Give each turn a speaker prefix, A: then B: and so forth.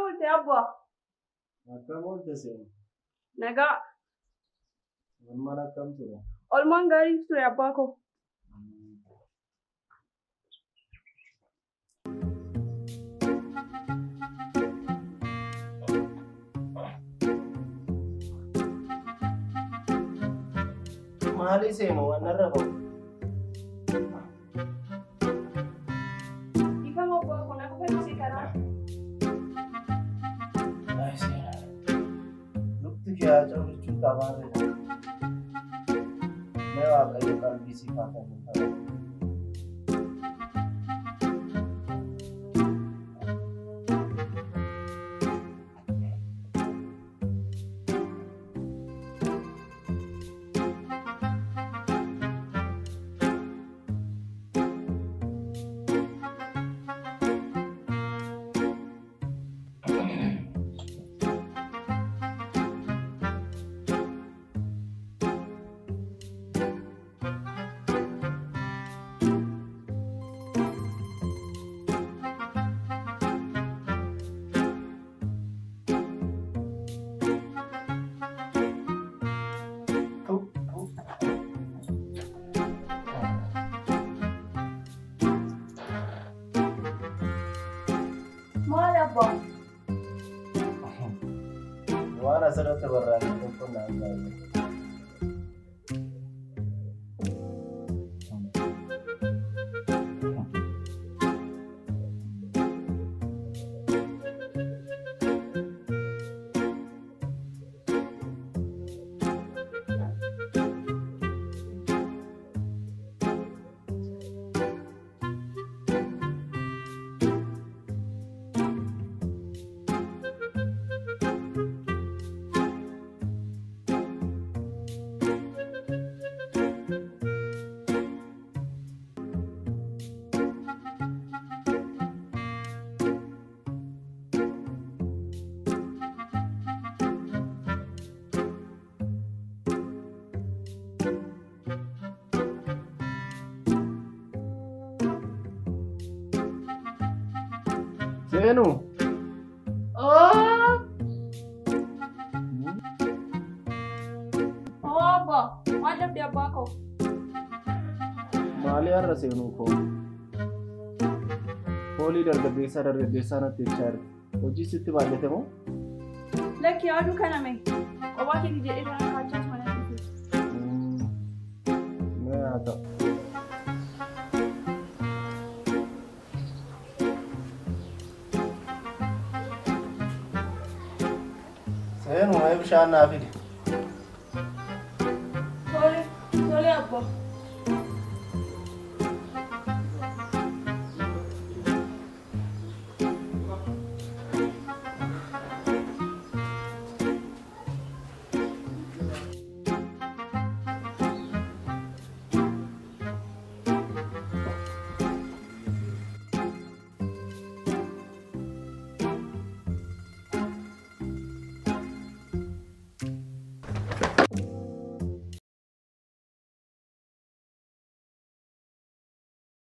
A: olte abba.
B: Akkam olte seen.
A: Nagaa.
B: Olmaan akkam ture.
A: Olmaan gaarii ture abbaa koo.
B: Maali seenu waan narra bahu.
A: Ifama abbaa koo naaf fayyisee karaa.
B: Lukti kee caawwachuu qabaare. Mee waaqayyo qalbii siif haa kennu. Waan asirratti barraa'e tokko naan gaa'e. Seenu.
A: Abba, maal dhabde abbaa koo?
B: Maali har'a seenuu koo? Foolii dargaggeessaa natti jechaa jirti. Hojii sitti baay'ate moo?
A: Lakki yaaduu kana mee? Qophaa kee jedhee kana kaachaas mana dhufu.
B: Mee haa ta'u. Seenu mee bishaan naa fidi.